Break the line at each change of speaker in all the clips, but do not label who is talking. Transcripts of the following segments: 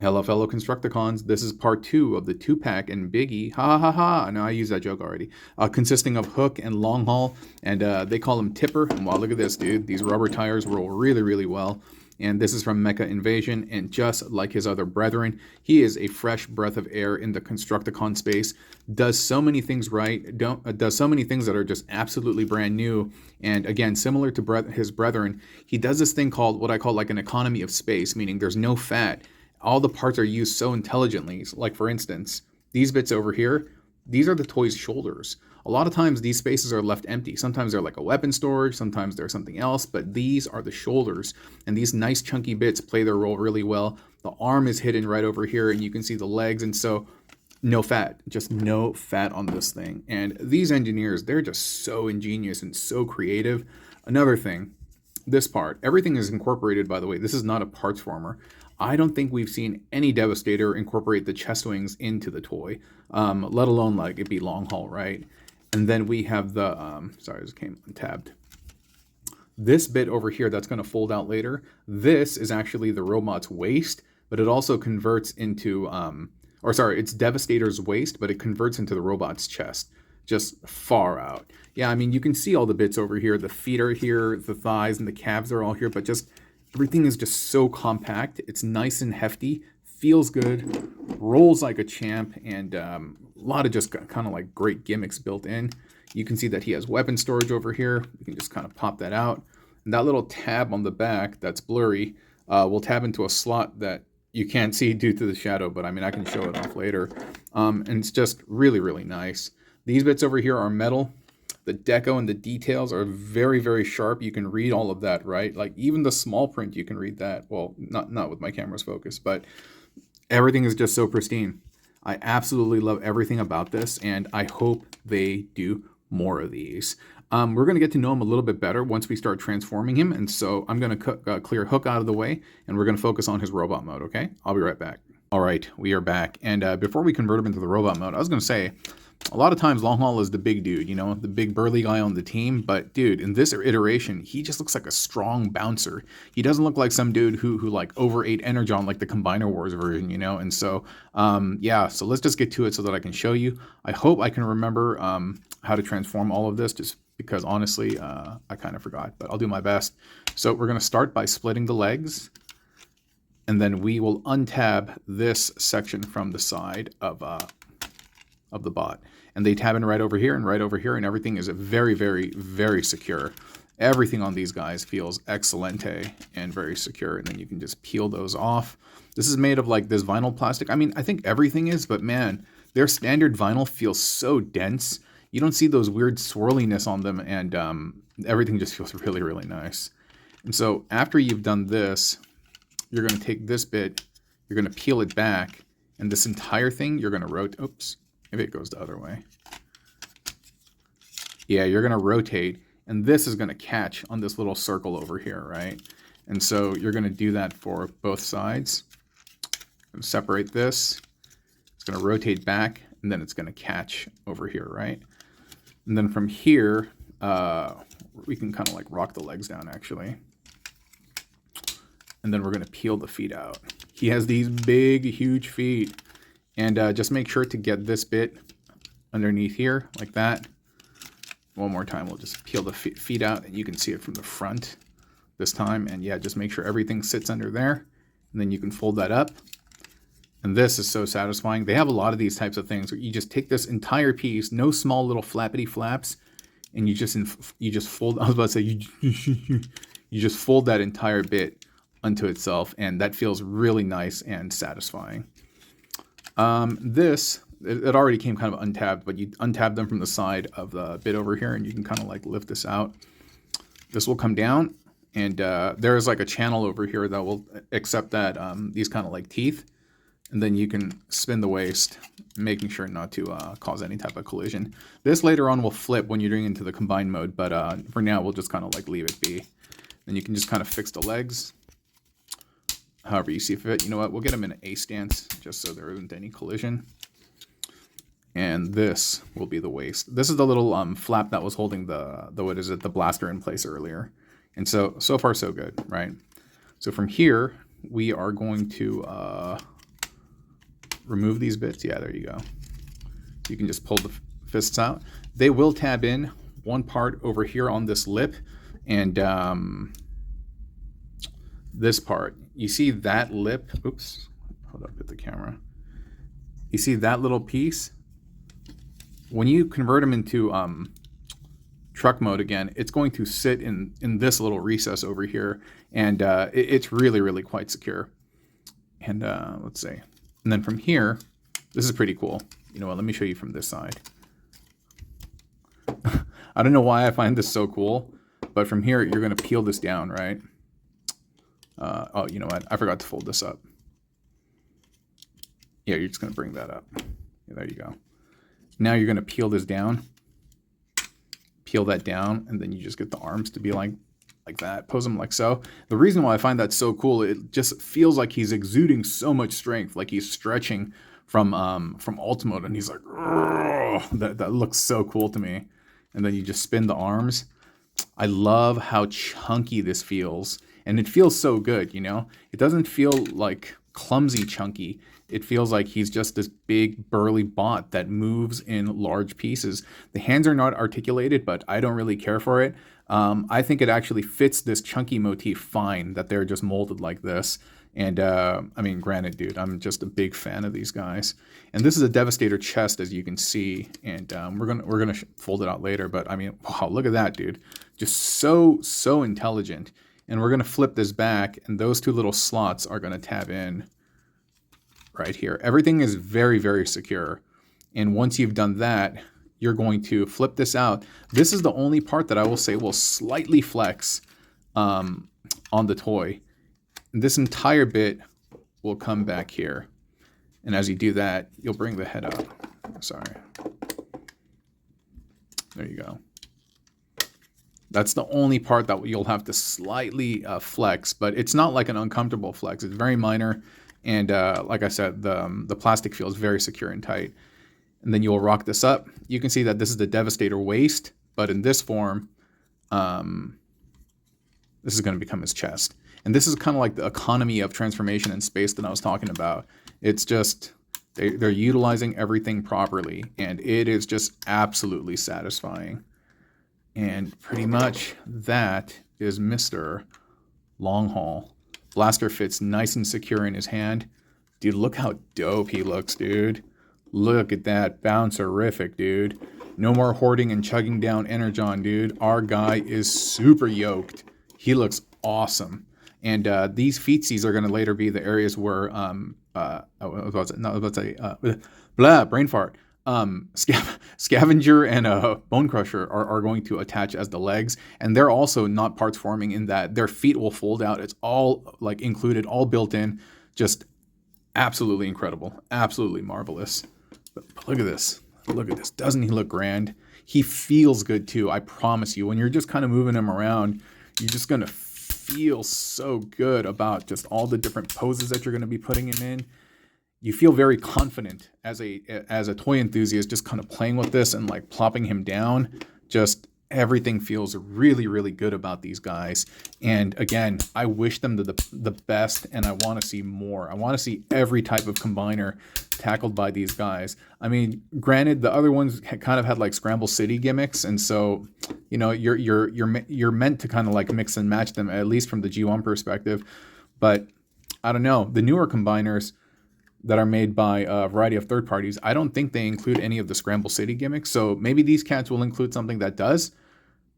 Hello, fellow Constructicons. This is part 2 of the 2-pack and Biggie. Ha ha ha ha. No, I used that joke already. Consisting of hook and long haul, and they call him tipper. And wow, look at this, dude. These rubber tires roll really, really well. And this is from Mecha Invasion, and just like his other brethren, he is a fresh breath of air in the Constructicon space. Does so many things right, does so many things that are just absolutely brand new. And again, similar to his brethren, he does this thing called what I call like an economy of space, meaning there's no fat. All the parts are used so intelligently. Like for instance, these bits over here, these are the toy's shoulders. A lot of times these spaces are left empty. Sometimes they're like a weapon storage, sometimes they're something else, but these are the shoulders. And these nice chunky bits play their role really well. The arm is hidden right over here and you can see the legs, and so no fat, just no fat on this thing. And these engineers, they're just so ingenious and so creative. Another thing, this part, everything is incorporated, by the way. This is not a parts former. I don't think we've seen any Devastator incorporate the chest wings into the toy, let alone like it be long haul, right? And then we have the, sorry, this came untabbed. This bit over here that's going to fold out later, this is actually the robot's waist, but it also converts into, or sorry, it's Devastator's waist, but it converts into the robot's chest. Just far out. Yeah, I mean, you can see all the bits over here. The feet are here, the thighs and the calves are all here, but just everything is just so compact. It's nice and hefty, feels good, rolls like a champ, and a lot of just kind of like great gimmicks built in. You can see that he has weapon storage over here. You can just kind of pop that out. And that little tab on the back that's blurry will tab into a slot that you can't see due to the shadow, but I mean, I can show it off later. And it's just really, really nice. These bits over here are metal. The deco and the details are very, very sharp. You can read all of that, right? Like even the small print, you can read that. Well, not with my camera's focus, but everything is just so pristine. I absolutely love everything about this, and I hope they do more of these. We're going to get to know him a little bit better once we start transforming him, and so I'm going to clear Hook out of the way, and we're going to focus on his robot mode, okay? I'll be right back. All right, we are back, and before we convert him into the robot mode, I was going to say, a lot of times Long Haul is the big dude, you know, the big burly guy on the team. But dude, in this iteration, he just looks like a strong bouncer. He doesn't look like some dude who like overate Energon like the Combiner Wars version, you know. And so, yeah, so let's just get to it so that I can show you. I hope I can remember how to transform all of this, just because honestly, I kind of forgot, but I'll do my best. So we're going to start by splitting the legs. And then we will untab this section from the side of the bot, and they tab in right over here and right over here, and everything is very, very, very secure. Everything on these guys feels excelente and very secure, and then you can just peel those off. This is made of like this vinyl plastic. I mean, I think everything is, but man, their standard vinyl feels so dense. You don't see those weird swirliness on them, and everything just feels really, really nice. And so after you've done this, you're going to take this bit, you're going to peel it back, and this entire thing you're going to rotate. Oops. Maybe it goes the other way. Yeah, you're going to rotate, and this is going to catch on this little circle over here, right? And so you're going to do that for both sides. Separate this. It's going to rotate back, and then it's going to catch over here, right? And then from here, we can kind of like rock the legs down, actually. And then we're going to peel the feet out. He has these big, huge feet. And just make sure to get this bit underneath here, like that. One more time, we'll just peel the feet out, and you can see it from the front this time. And yeah, just make sure everything sits under there. And then you can fold that up. And this is so satisfying. They have a lot of these types of things where you just take this entire piece, no small little flappity flaps, and you just fold, I was about to say, you just fold that entire bit unto itself, and that feels really nice and satisfying. It already came kind of untabbed, but you untab them from the side of the bit over here, and you can kind of like lift this out. This will come down, and there's like a channel over here that will accept that these kind of like teeth, and then you can spin the waist, making sure not to cause any type of collision. This later on will flip when you're doing into the combined mode, but for now we'll just kind of like leave it be. Then you can just kind of fix the legs however you see fit. You know what, we'll get them in an A stance just so there isn't any collision. And this will be the waist. This is the little flap that was holding the blaster in place earlier. And so far so good, right? So from here we are going to remove these bits. Yeah, there you go. You can just pull the fists out. They will tab in one part over here on this lip, and this part. You see that lip? Oops. Hold up at the camera. You see that little piece? When you convert them into truck mode again, it's going to sit in this little recess over here, and it's really, really quite secure. And let's see. And then from here, this is pretty cool. You know what? Let me show you from this side. I don't know why I find this so cool, but from here, you're going to peel this down, right? Oh, you know what? I forgot to fold this up. Yeah, you're just going to bring that up. Yeah, there you go. Now you're going to peel this down. Peel that down, and then you just get the arms to be like that. Pose them like so. The reason why I find that so cool, it just feels like he's exuding so much strength, like he's stretching from alt mode, and he's like, that looks so cool to me. And then you just spin the arms. I love how chunky this feels, and it feels so good, you know? It doesn't feel like clumsy chunky. It feels like he's just this big burly bot that moves in large pieces. The hands are not articulated, but I don't really care for it. I think it actually fits this chunky motif fine, that they're just molded like this. And I mean, granted, dude, I'm just a big fan of these guys. And this is a Devastator chest, as you can see. And we're gonna fold it out later. But I mean, wow, look at that, dude. Just so intelligent. And we're gonna flip this back, and those two little slots are gonna tab in right here. Everything is very, very secure. And once you've done that, you're going to flip this out. This is the only part that I will say will slightly flex on the toy. This entire bit will come back here. And as you do that, you'll bring the head up. Sorry. There you go. That's the only part that you'll have to slightly flex, but it's not like an uncomfortable flex. It's very minor. And like I said, the plastic feels very secure and tight. And then you'll rock this up. You can see that this is the Devastator waist, but in this form, this is going to become his chest. And this is kind of like the economy of transformation in space that I was talking about. It's just, they're utilizing everything properly, and it is just absolutely satisfying. And pretty much that is Mr. Long Haul. Blaster fits nice and secure in his hand. Dude, look how dope he looks, dude. Look at that. Bouncerific, dude. No more hoarding and chugging down Energon, dude. Our guy is super yoked. He looks awesome. And these feetsies are going to later be the areas where, brain fart. Scavenger and Bone Crusher are going to attach as the legs, and they're also not parts forming in that their feet will fold out. It's all like included, all built in. Just absolutely incredible, absolutely marvelous. But look at this. Look at this. Doesn't he look grand? He feels good too. I promise you. When you're just kind of moving him around, you're just gonna feel so good about just all the different poses that you're going to be putting him in. You feel very confident as a toy enthusiast, just kind of playing with this and like plopping him down. Just everything feels really, really good about these guys. And again, I wish them the best, and I want to see more. I want to see every type of combiner tackled by these guys. I mean, granted, the other ones kind of had like Scramble City gimmicks, and so you know you're meant to kind of like mix and match them, at least from the G1 perspective. But I don't know, the newer combiners that are made by a variety of third parties, I don't think they include any of the Scramble City gimmicks. So maybe these cats will include something that does,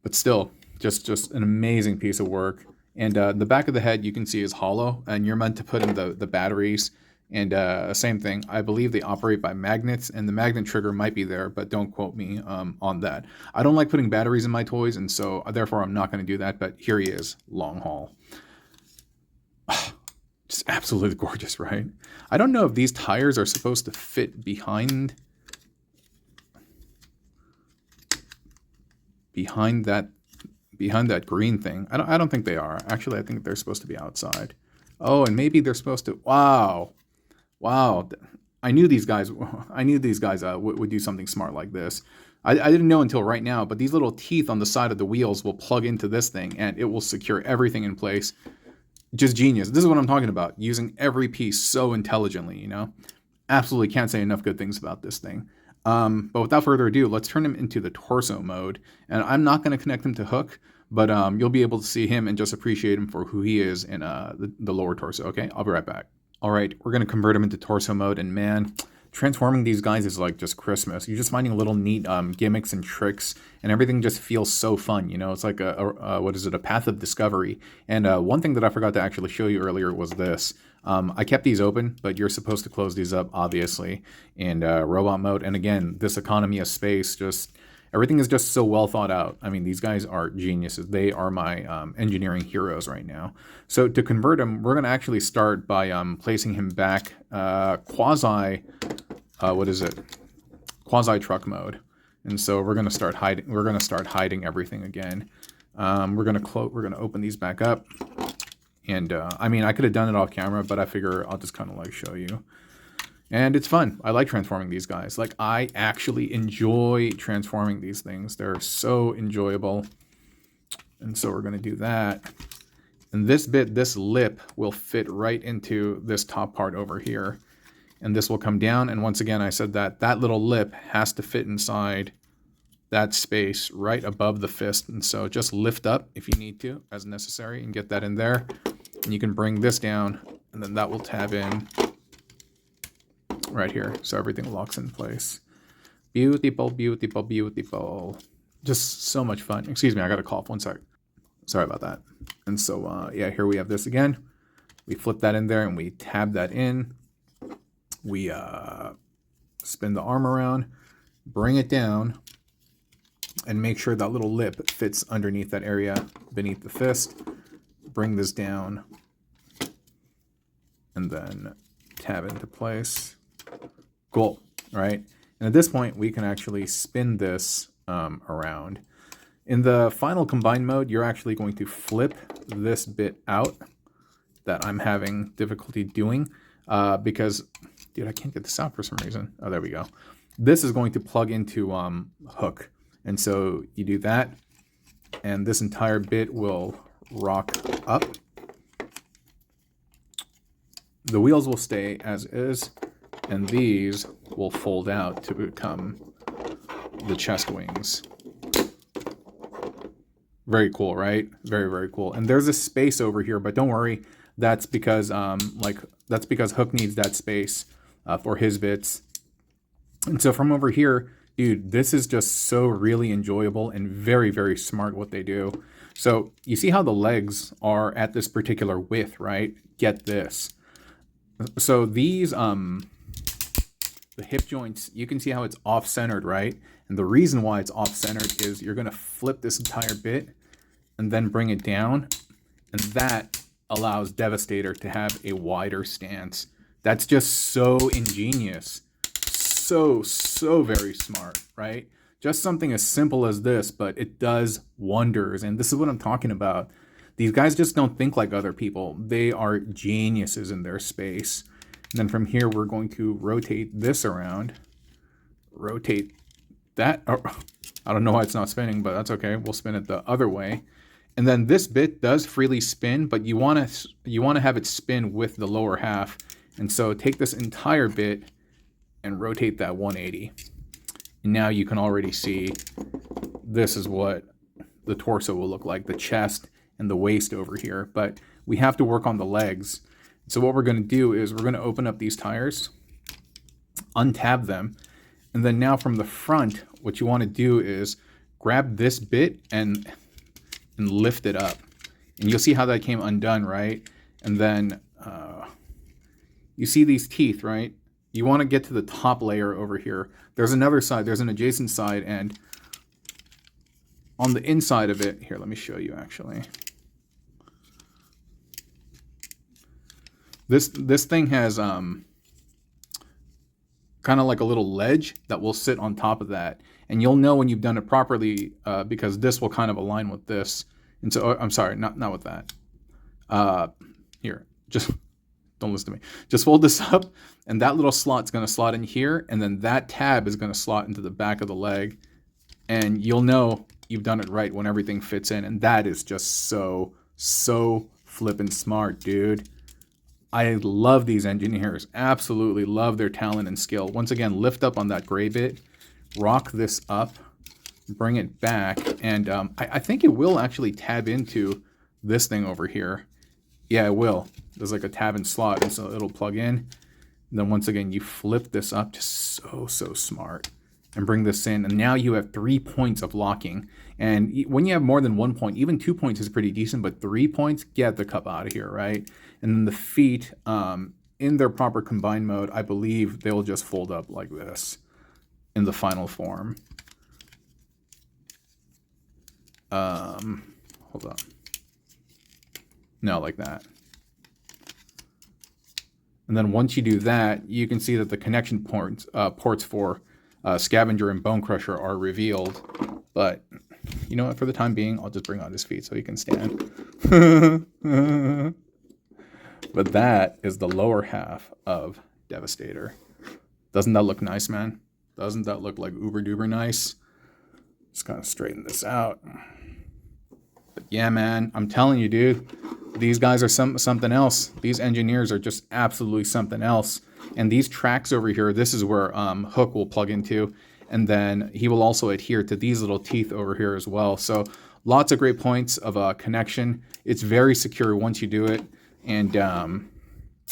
but still, just an amazing piece of work. And the back of the head you can see is hollow, and you're meant to put in the batteries. And same thing, I believe they operate by magnets, and the magnet trigger might be there, but don't quote me on that. I don't like putting batteries in my toys, and so therefore I'm not going to do that, but here he is, Long Haul. Just absolutely gorgeous, right? I don't know if these tires are supposed to fit behind that green thing. I don't think they are. Actually, I think they're supposed to be outside. Oh, and maybe they're supposed to. Wow. I knew these guys would do something smart like this. I didn't know until right now, but these little teeth on the side of the wheels will plug into this thing, and it will secure everything in place. Just genius. This is what I'm talking about. Using every piece so intelligently, you know? absolutely can't say enough good things about this thing. But without further ado, let's turn him into the torso mode. And I'm not going to connect him to hook, but you'll be able to see him and just appreciate him for who he is in the lower torso. Okay, I'll be right back. All right, we're going to convert him into torso mode. And man, transforming these guys is like just Christmas. You're just finding little neat gimmicks and tricks, and everything just feels so fun. You know, it's like a path of discovery. And one thing that I forgot to actually show you earlier was this. I kept these open, but you're supposed to close these up, obviously, in robot mode. And again, this economy of space, just everything is just so well thought out. I mean, these guys are geniuses. They are my engineering heroes right now. So to convert him, we're going to actually start by placing him back quasi truck mode. And so we're going to start hiding. We're going to start hiding everything again. We're going to open these back up. And I mean, I could have done it off camera, but I figure I'll just kind of like show you. And it's fun. I like transforming these guys. Like, I actually enjoy transforming these things. They're so enjoyable. And so we're going to do that. And this lip will fit right into this top part over here. And this will come down. And once again, I said that little lip has to fit inside that space right above the fist. And so just lift up if you need to, as necessary, and get that in there. And you can bring this down, and then that will tab in right here. So everything locks in place. Beautiful, beautiful, beautiful. Just so much fun. Excuse me, I got a cough. One sec. Sorry about that. And so, yeah, here we have this again. We flip that in there, and we tab that in. We spin the arm around, bring it down, and make sure that little lip fits underneath that area beneath the fist. Bring this down and then tab into place. Cool, right? And at this point, we can actually spin this around. In the final combine mode, you're actually going to flip this bit out that I'm having difficulty doing because, dude, I can't get this out for some reason. Oh, there we go. This is going to plug into hook. And so you do that, and this entire bit will rock up. The wheels will stay as is, and these will fold out to become the chest wings. Very cool, right? Very, very cool. And there's a space over here, but don't worry. That's because Hook needs that space for his bits. And so from over here, dude, this is just so really enjoyable and very, very smart what they do. So you see how the legs are at this particular width, right? Get this. So these, the hip joints, you can see how it's off-centered, right? And the reason why it's off-centered is you're going to flip this entire bit and then bring it down. And that allows Devastator to have a wider stance. That's just so ingenious. So very smart, right? Just something as simple as this, but it does wonders. And this is what I'm talking about. These guys just don't think like other people. They are geniuses in their space. And then from here, we're going to rotate this around. Rotate that. Oh, I don't know why it's not spinning, but that's okay. We'll spin it the other way. And then this bit does freely spin, but you want to have it spin with the lower half. And so take this entire bit and rotate that 180. And now you can already see this is what the torso will look like, the chest and the waist over here. But we have to work on the legs. So what we're going to do is we're going to open up these tires, untab them, and then now from the front, what you want to do is grab this bit and lift it up. And you'll see how that came undone, right? And then you see these teeth, right? You want to get to the top layer over here. There's another side, there's an adjacent side, and on the inside of it, here, let me show you actually. This thing has kind of like a little ledge that will sit on top of that. And you'll know when you've done it properly because this will kind of align with this. And so, I'm sorry, not with that. Here, just don't listen to me. Just fold this up, and that little slot's going to slot in here, and then that tab is going to slot into the back of the leg. And you'll know you've done it right when everything fits in. And that is just so flippin' smart, dude. I love these engineers. Absolutely love their talent and skill. Once again, lift up on that gray bit, rock this up, bring it back, and I think it will actually tab into this thing over here. Yeah, it will. There's like a tab and slot, and so it'll plug in. And then once again, you flip this up, just so smart, and bring this in. And now you have 3 points of locking. And when you have more than 1 point, even 2 points is pretty decent, but 3 points, get the cup out of here, right? And then the feet, in their proper combined mode, I believe they'll just fold up like this in the final form. Hold on. No, like that. And then once you do that, you can see that the connection ports for Scavenger and Bone Crusher are revealed. But you know what? For the time being, I'll just bring out his feet so he can stand. But that is the lower half of Devastator. Doesn't that look nice, man? Doesn't that look like uber duper nice? Just kind of straighten this out. But yeah, man, I'm telling you, dude, these guys are something else. These engineers are just absolutely something else. And these tracks over here, this is where Hook will plug into. And then he will also adhere to these little teeth over here as well. So lots of great points of connection. It's very secure once you do it. And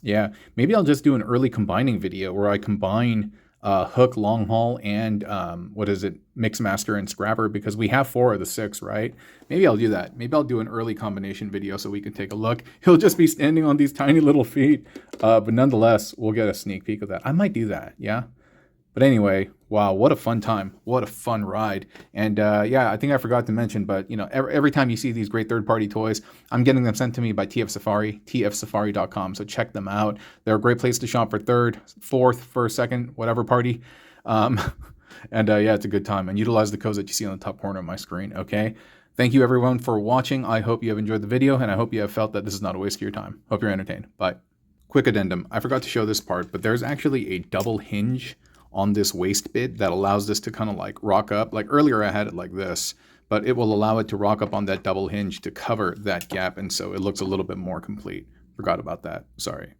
yeah, maybe I'll just do an early combining video where I combine Hook, Long Haul, and Mixmaster and Scrapper, because we have 4 of the 6, right? Maybe I'll do that. Maybe I'll do an early combination video so we can take a look. He'll just be standing on these tiny little feet, but nonetheless, we'll get a sneak peek of that. I might do that, yeah? But anyway, wow, what a fun time. What a fun ride. And yeah, I think I forgot to mention, but you know, every time you see these great third-party toys, I'm getting them sent to me by TF Safari, tfsafari.com. So check them out. They're a great place to shop for third, fourth, first, second, whatever party. And yeah, it's a good time. And utilize the codes that you see on the top corner of my screen, okay? Thank you, everyone, for watching. I hope you have enjoyed the video, and I hope you have felt that this is not a waste of your time. Hope you're entertained. Bye. Quick addendum. I forgot to show this part, but there's actually a double hinge on this waist bit that allows this to kind of like rock up. Like earlier I had it like this, but it will allow it to rock up on that double hinge to cover that gap, and so it looks a little bit more complete. Forgot about that. Sorry.